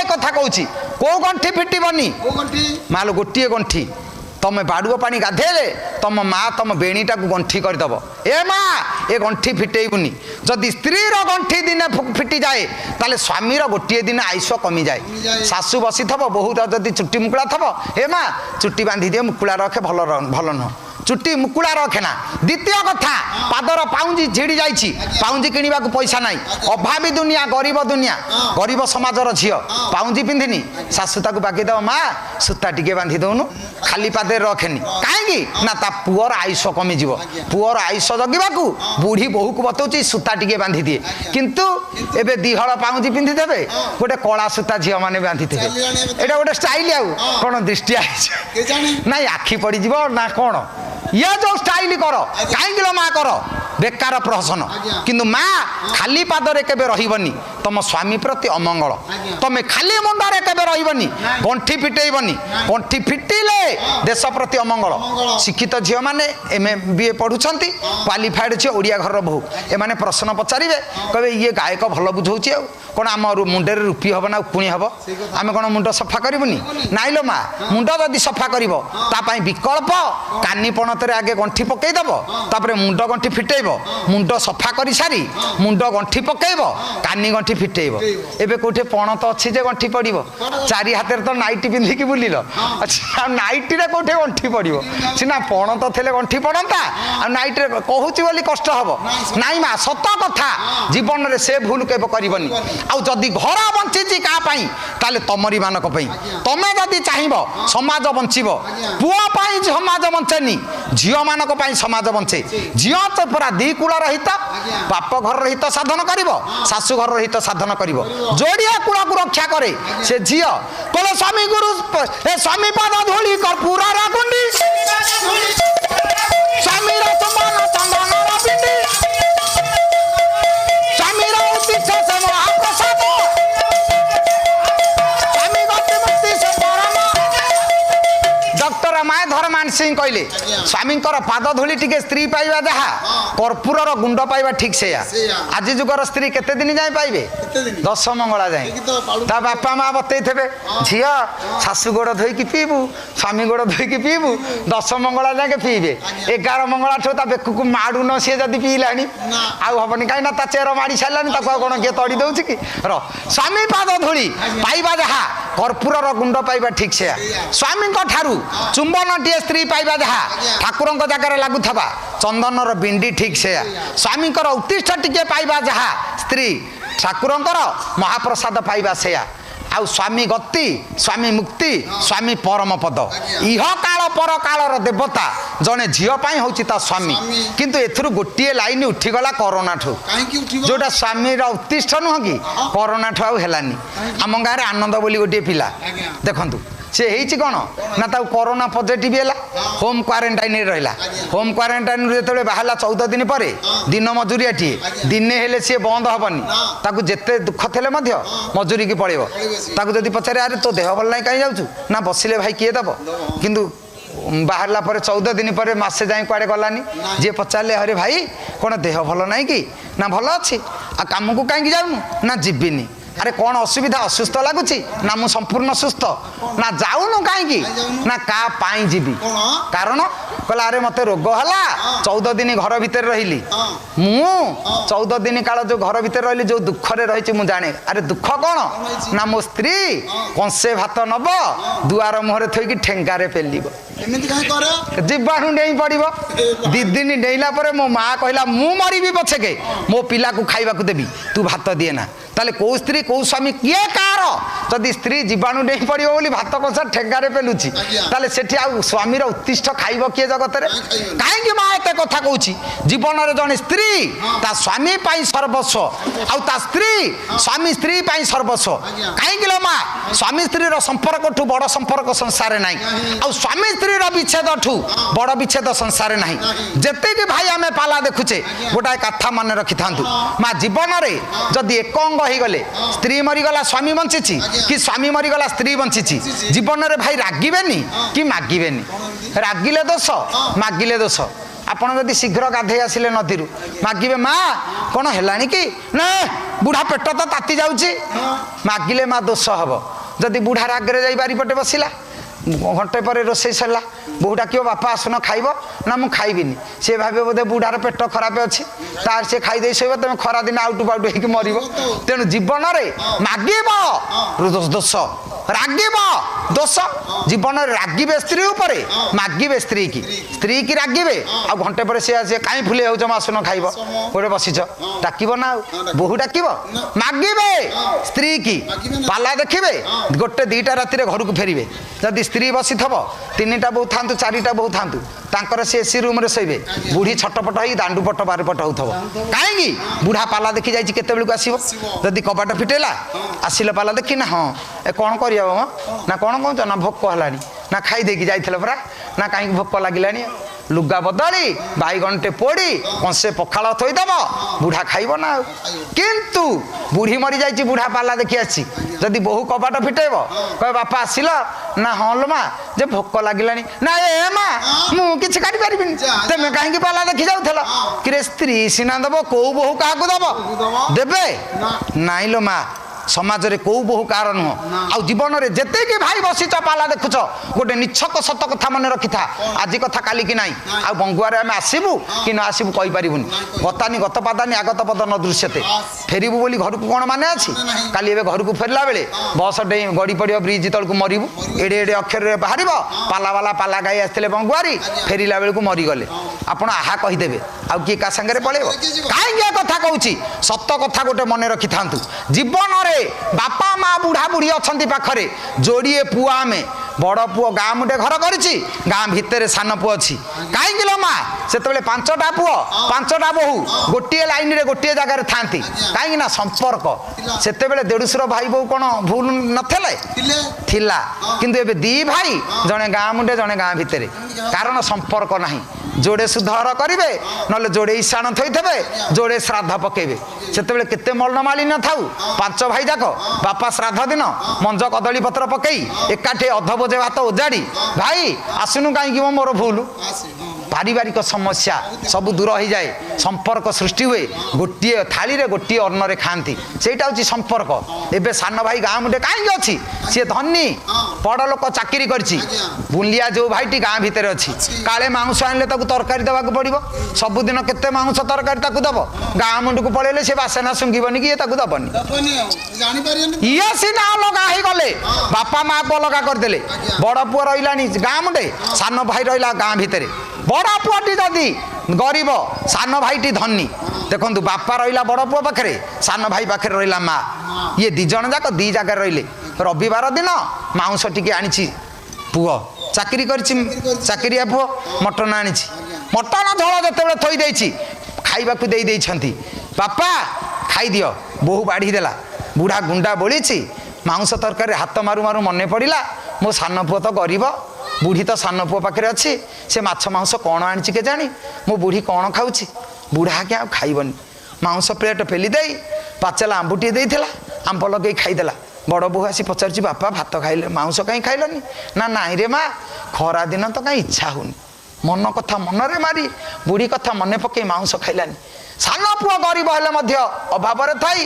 कथा कहूँ कौ गंठी फिटबनी माल गोटे गंठी तुम बाड़ुआ पानी गाधेले तुम माँ तुम बेणीटा को गंठी करदेव ए माँ ए गंठी फिटेबुनि जदि स्त्रीर गंठी दिने फिटी जाए ताले स्वामीर गोटे दिन आयुष कमी जाए सासू बसी थब बहुत जदि चुट्टी मुकुला थब ए माँ चुट्टी बांधि दिए मुकुला रखे भल नुह चुट्टी मुकुला रखेना द्वितीय कथा पादर पाउंजी झिड़ी जाइछि पाउंजी किनिबा को पैसा नाही अभावी दुनिया गरीब समाजर झियो पाउंजी पिंधिनी सासू ताकू बाकी दो माँ सूता टिके बांधि दउनु खाली पादे रखेनी काहेकि ना ता पुअर आयुष कमी जीव पुअर आयुष जगिबाकू बुढ़ी बहु को बतौची सूता टिके बांधि दिए किंतु एबे दिहळ पाउंजी पिंधि देबे गोटे कला सूता झियो माने बांधि देबे एटा गोटे स्टाइल आउ कोन दृष्टि आइछ नाही आखी पड़ी जीव ना कोन ये जो स्टाइल कर कहीं माँ कर बेकार प्रहसन किंतु माँ खाली पादरे केबे रहिबनी तुम स्वामी प्रति अमंगल तुम खाली मुंडरे केबे रहिबनी गंठी फिटेबनी गंठी फिटिले देश प्रति अमंगल शिक्षित झील मैंने MA पढ़ुंट क्वालिफाइड झील ओडिया घर बहु एमाने प्रश्न पचारे कहे ये गायक भल बुझाऊँ कौन आम मुंडे रूपी हम ना उकुणी हम आम कौन मुंड सफा करूनी नाइलो माँ मुंड जदि सफा कर विकल्प कानी पणतरे आगे गंठी पकईदेव तापर मुंड गंठी फिटेब मुंड सफा कर सारी मुंड गंठी पकईब कानी गंठी फिटेब एबे कोठे पणत अच्छी जे गंठी पड़ो चारि हाथ तो नाइटी पिंधिकी बुलिल अच्छा नाइटी रे कोठे गंठी पड़ो सीना पणत थे गंठी पड़ता आ नाइट रे कहूँ बोली कष्ट हम नाई माँ सत कथा जीवन में से भूल केब करबनी आउ जदि घर बंची क्या ताले तमरी मानक तमें जदि चाहब समाज बंचब पुओपाई समाज बंचेनी झील मानक समाज बंचे झील तो पूरा दी कूल रहित बाप घर रहित साधन कर शाशु घर रहित साधन कर जोड़िया कूल को रक्षा करे से झील कहले स्वामी गुरु स्वामी पाद धूली कर पूरा रागुंडी स्वामी चंदन चंदन पिंडी स्वामी उद्देश्य से महाप्रसाद स्वामी गति मुक्ति से परम डॉक्टर माय धर्मान सिंह कहले स्वामी पाद धूली टिके स्त्री पाइबा जहा कर्पूर गुंड पाइबा ठीक से आज जुगर स्त्री केते दिन जाए पाइबे 10 मंगला जाए ता बापा माँ बतई थे झील शाशु गोड़ धोईकी पीबू स्वामी गोड़ धोईकी पीबू 10 मंगला जाए पीबे 11 मंगला ठो ता बेकू को माड़ू न सी जदि पीलानी आउ हबनी कहीं ता चेर माड़ी सारानी कौन किए तड़ी दौच कि स्वामी पाद धूली पाइबा जहा कर्पूर गुंड पाइबा ठीक से स्वामी ठारू चुंबन टीए स्त्री पाइबा जहा ठाकुर जगार लगुवा चंदन बिंडी ठीक से स्वामी उत्तिष्ठ टिके पाइबा जहा स्त्री ठाकुर महाप्रसाद पाइबा से आउ स्वामी गति स्वामी मुक्ति स्वामी परम पद इह काल पर कालर देवता जड़े झीपाई हूँ स्वामी किंतु एथुरु गोटे लाइन उठीगला कोरोना ठू जोटा स्वामी उत्तिष्ठ नुह कि कोरोना ठू आनी आम गाँव में आनंद बोली गोटे पिला देखु से ही कौन ना ताऊ कोरोना पॉजिटिव है होम क्वारंटाइन रहा होम क्वारंटाइन जो बाहर 14 दिन पर दिन मजूरिया टी दिने हेले सी बंद हेनी ताकू जिते दुख थे मजूरी की पड़े जदि पचारे अरे तो देह भल ना कहीं जाऊँ ना बसिले भाई किए दब किंतु बाहरला पर 14 दिन पर मसे जाए कुआड़े गलानी जी पचारे अरे भाई कौन देह भल ना कि ना भल अच्छी आ कम को कहीं जाऊँ ना जीविनी अरे कौन असुविधा असुस्थ लगुच ना मु संपूर्ण सुस्थ ना जाऊनु कहीं ना का पाई जीवी कारण कहला अरे मत रोग है 14 दिन घर भितर रही मु 14 दिन काल जो घर भितर रही जो दुख रे रही मु जाने अरे दुख कौन ना मो स्त्री कंसे भात नब दुआर मुहर थोकी ठेंगारे पेलिब जीवाणु डेई पड़ो 2 दिन डेला मो माँ कहला मु मरबी पछके मो पिला को खाइबा को देबी तू भात दिए ना ताले कौ स्त्री कौ स्वामी किए कार जदि स्त्री जीवाणु डेई पड़ो बोली भात कंसा ठेंगारे पेलुची ताले सेठी आ स्वामीर उत्तिष्ठ खाइब किए जगत रे कहीं माँ एत कथा कहूँ जीवन में जड़े स्त्री ता स्वामी पाई सर्वस्व आ स्त्री स्वामी स्त्री पाई सर्वस्व कहीं माँ स्वामी स्त्री संपर्क ठू बड़ संपर्क संसार ना आ स्वामी स्त्री विच्छेद ठू बड़ विच्छेद संसार ना जिते कि भाई आम पाला देखुचे गोटाए कथा मन रखि था माँ जीवन में जदि एक अंग हो गले स्त्री मरीगला स्वामी बंची कि स्वामी मरीगला स्त्री बंची जीवन में भाई रागिबेनी कि मागिबेनी रागिले दोष मागिले दोष आपड़ जदि शीघ्र गाधे आसिले नदी मागिबे माँ कौन है कि ना बुढ़ा पेट तो ताती जाऊँगी मागिले माँ दोष हम जदि बुढ़ार आगे जाई बारीपटे बसिला घंटे पर रोषे सरला बहु डाक बापा आसन खाइब ना मुझे खाइबिनी सी भाव बोधे बुढ़ार पेट खराब अच्छी तार सी खाईदे शोब तुम खरा दिन आउटु पाउटु होकर मर तेणु जीवन में मागिब दोष रागिब दोष जीवन में रागिबे स्त्री उपर मागिबे स्त्री की रागिबे आ घंटे पर सी कहीं फुले हो आसन खाइब गोटे बसीच डाक ना बहु डाक मागिबे स्त्री की पाला देखिए गोटे दीटा राति घर को फेरबे जदि स्त्री बसी थब 3टा बहु था 4टा बहु था सी एसी रूम शोबे बुढ़ी छटपट हो दांडू पट बारपट हो कहीं बुढ़ा पाला देखी जाइए केत बेलू आसो जदि कबाट फिटेला आसिल पाला देखी ना हाँ ए कौन कर ना कौन कौच ना भोक है ना खाई देकी जाइए परा ना कहीं भोक लगे लुगा बदली बैगणटे पोड़ी कंसे पखाल थईदब बुढ़ा खाइब ना किंतु बुढ़ी मरी जाइए बुढ़ा पाला देखी आसी जदि बहु कबाट फिटेब कह बापा आसिल ना हाँ लो माँ जे भोक लगे ना ए माँ मुझे काटी पारि तेमे कहीं पाला देखी जाऊल कि स्त्री सीना दब कौ बहु क्या दब देवे नाई लो माँ समाज रे कौ बहु कार नुह आ जीवन में जिते कि भाई बसीच पाला देखुच गोटे निछक सत कथा मन रखी था आज कथा काली की नाई आ बंगुआरे आम आसबू कि न आसबू कहीपरूनी गतानी गत पादानी आगत पद न दृश्यते फेरबू बोली घर को कौन माने अच्छी काली एवं घर को फेरला बेले बस डे गड़ी पड़ ब्रिज तल को मरबू एडे एडे अक्षर बाहर पाला वाला पाला गाई आसते बंगुआरी फेरला बेलू मरीगले आपड़ आहा कहीदेवे आउ किए का सागर पलैब कहीं कथा कहूँ सत कथा गोटे मन रखी था जीवन में बापा माँ बुढ़ा बुढ़ी अच्छा पाखरे जोड़िए पुआ आम बड़ पुओ गाँ मुंडे घर कर गाँ भितर सान पुओ अच्छी कहीं माँ से 5टा पुओ 5टा बोहू गोटे लाइन रे गोटे जगार था कहीं संपर्क से देढ़शुर भाई बहु कौन भूल नथिला किंतु एबे दी भाई जड़े गाँ मुंडे जड़े गाँ भितर कारण संपर्क ना जोड़े सुधर करेंगे ना जोड़े ईशान थोथे जोड़े श्राद्ध पकेबे से केते मलमाली न था 5 भाई जाक बापा श्राद्ध दिन मंज कदली पत्र पकई एकाठे अध बोझे भात ओजाड़ी भाई आसुनु कहीं मोर भूल पारिवारिक समस्या सब दूर हो जाए संपर्क सृष्टि हुए गोटे थाली रे गोटे अन्न रे खाती सेटा हूँ संपर्क एबे सान भाई गाँ मुंडे कहीं अच्छी सी धनी बड़ लोक चाकरी करछि बुलिया जो भाईटी गाँ भितर अच्छी काले मांस आनले ताकू तरकारी देवाक पड़ो सबुदिन केते मांस तरकारी ताकू दब गाँ मुंड को पड़ेले से बासेना सुंघिबनी कि ताकू दबनी ये सीना अलगा हो गले बापा माँ को अलगा करदे बड़ पुओ रही गाँ मुंडे सान भाई रहा गाँ भितर बड़ा पुआटी जदि गरीब सान भाईटी धनी देखो बापा रहा बड़ पुओ पाखे सान भाई पाखे रहा माँ ये दिज जाक दी जगार रही रविवार दिन मांस टी आनी पुओ चाकरी चाकरिया पुओ मटन आनी मटन झोल जो थई दे खाइबा दे बापा खाई दियो बहु बाढ़ी देला बुढ़ा गुंडा बोली मांस तरकारी हाथ मारू मारू मन पड़ा मो सान पुओ तो गरीब बुढ़ी तो सान पुओ पाखे अच्छी से माछ मांस कौन आनी के जानी मो बुढ़ी कौन खाऊँ बुढ़ा क्या खाइबनी मांस प्लेट पेली दे पाचेला आंबुटी देला आंब लगे खाईदेला बड़ बोहू आसी पचार बापा भात खाइले मांस कहीं खाइलनी ना नाई रे माँ खरा दिन तो कहीं इच्छा होनी मन कथा मनरे मारी बुढ़ी कथा मन पकई मांस खाइलानी सान पुओ गरीब हेले अभाव थी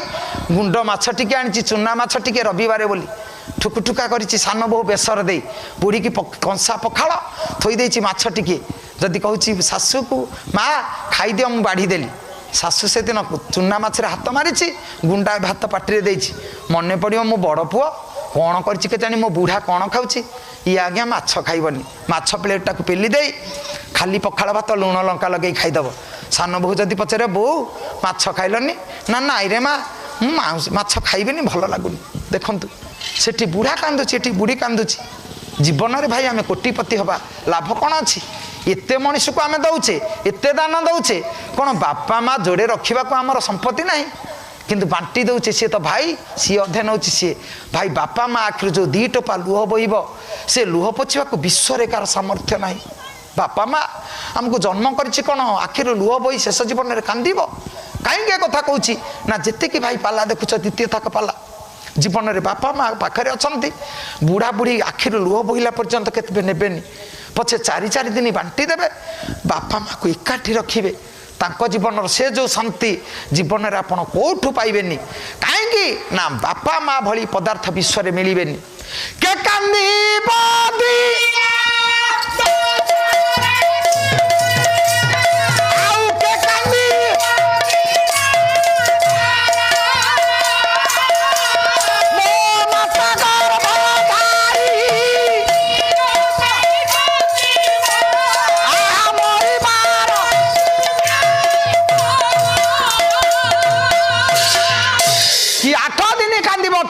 गुंड माछ टिके आनी चूना माछ टिके रविवार बोली ठुकुठुका कर सान बहु बेसर दे बुढ़ी की कंसा पखाड़ थोदे माछ टिके जदि कहूँ शाशु को माँ खाईदि मुझे बाढ़ी देली शाशु से दिन चूना माछरे हाथ मारी गुंडा भात पाटे दे मन पड़ो मो बड़ पुओ कौन कर मो बुढ़ा कौन खाऊँ ये आज्ञा माछ खाइबनी माछ प्लेटा को पेली दे खाली पखाड़ भात लुण लंका लगे खाईदब सान बहु जदि पचारे बो माछ खाइलनी ना नाई रे माँ माछ खाइबेनी भल लगुनि देखु सेठी बुढ़ा कांदुची बुढ़ी कांदुची जीवन में भाई आम कोटिपति हवा लाभ कौन अच्छी एते मनीष को आम दौचे एते दान दौचे कौन बापा माँ जोड़े रखा आमर संपत्ति ना किंतु बांटी दौचे सी तो भाई सी अधे नौ सी भाई बापा माँ आखिर जो 2 टोपा लुह बोब से लुह पोछा विश्व कार सामर्थ्य ना बापा माँ आमको जन्म कर आखिर लुह बोई शेष जीवन में कांदब कहीं कथा कहूँ ना जिते भाई पाला देखुच द्वितीय थाक पाला जीवन में बापा माँ पाखे अच्छा बुढ़ा बुढ़ी आखिर लुह बोहिला पर्यंत के नेबेनी पछे 4 दिन बांटी देवे बापा माँ को एकाठी रखिए ତାଙ୍କ ଜୀବନର ସେ ଯେଉଁ ଶାନ୍ତି ଜୀବନରେ ଆପଣ କେଉଁଠୁ ପାଇବେନି। କାହିଁକି ନା ବାପା ମା ଭଳି ପଦାର୍ଥ ବିଶ୍ୱରେ ମିଳିବେନି। କେ କାନ୍ଦିବ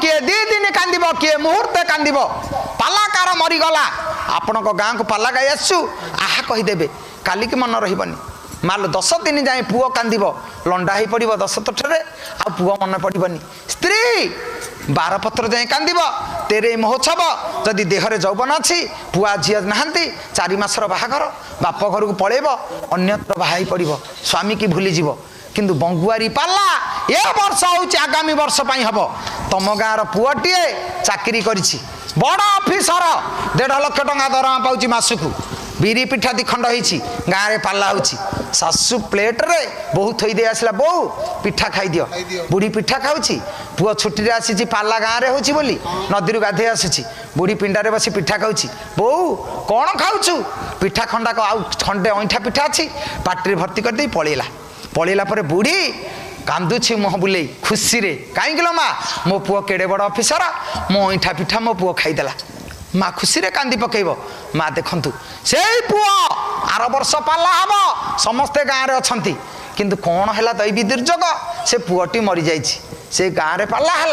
किए 2 दिन कांदिब किए मुहूर्ते कांदिब पालाकार मरीगला आपण गाँ को पाला गाई आसु आहा कहीदेवे काली की मन रही माल 10 दिन जाए पुओ कांदिब लंडा ही पड़ो 10 तोठे आ पुओ मन पड़ोनी स्त्री 12 पत्र जाए कांदिब तेरे महोत्सव जदि देहरे जौवन अच्छी पुआ झील नहांती 4 मासर बाहाघर बाप घर को पलैब अन्यत्र बाहा पड़ो स्वामी की भूलीज किंतु बंगुआरी पाला ए वर्ष हूँ आगामी वर्ष हम तम गाँव पुओटे चाकरी करिछि बड़ ऑफिसर 1.5 लाख टंका दरमा पाउछि मासकू बिरी पिठा 2 खंड होइछि गाँव में पाला होछि सासु प्लेट रे बहु थई दे आसला बहु पिठा खाई दियो बुढ़ी पिठा खाउछि पुओ छुट्टी रे आसी पाला गाँव में होछि बोली नदी गाधे आसुछि बुढ़ी पिंडारे बसी पिठा खाउछि बहु कौन खाउछु पिठा खंडा को आउ खंडे ऐठा पिठा अच्छी पाटी भर्ती कर दे पलैला पर बुढ़ी कांदुछि मुह बुले खुशी रे कहीं माँ मो पुओ केड़े बड़ ऑफिसर मो ऐठा पिठा मो पुओ खाईदेला माँ खुशी रे कांदी पकेब माँ देखंतु से पुओ आर वर्ष पाला हम समस्ते गाँव में अच्छा किंतु कौन है दैवी दुर्योग से पुओटी मरी जाइछि से गाँव में पाला है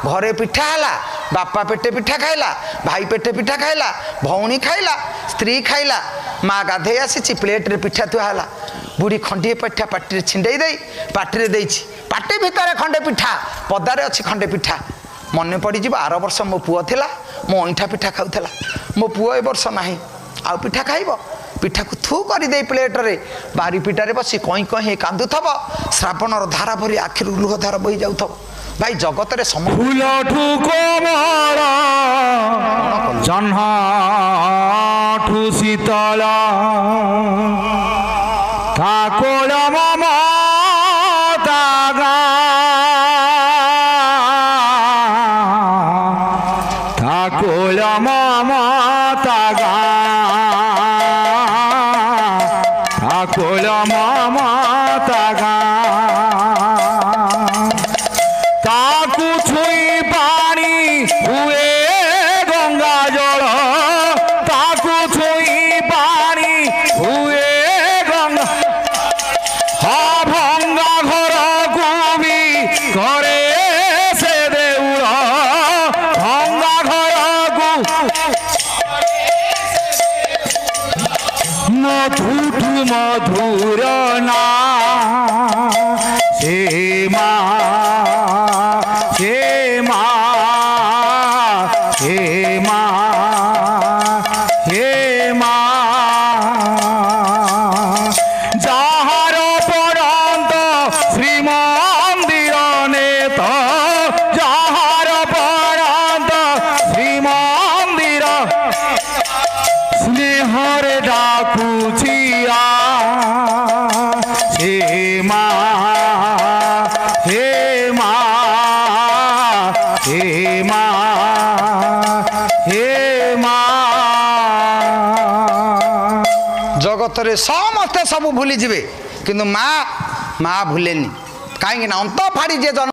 घरे पिठा है बापा पेटे पिठा खाइला भाई पेटे पिठा खाइला भौणी खाइला स्त्री खाइला माँ गाधे आसी प्लेट रे पिठा थुआला बुढ़ी खंडे पिठा पाटी छिंडे दे पाटी देछि पाटी भितर खंडे पिठा पदारे अच्छी खंडे पिठा मन पड़ज आर वर्ष मो पुओ थिला मो ऐठा पिठा खाऊला मो पुओ ए वर्ष नाही आ पिठा खाइब पिठा को थू कर दे प्लेट रे बारी पिठारे बसी कहीं कहीं कांदुथब श्रावणर धारा भरी आखिर लुह धारा बही जाऊथब भाई जगत रे शीतल ठाकुर ममता ठाकुर ममता ठाकुर ममता ताकू छुई पानी हुए गंगा जल ताकू छुई पानी हुए भंगा घर को भी करे से देउल भंगा घर को मधुर मधुर ना से माँ हे माँ हे माँ हे माँ जहार पड़ंत श्रीमंदिर नेत जहार पड़ंत श्रीमंदिर स्नेहर डाकुचिया हे माँ हे माँ हे माँ हे माँ जगत रे समस्ते सब भूली जिवे किंतु माँ माँ भूलेनी कहीं अंत फाड़ी जे जन्म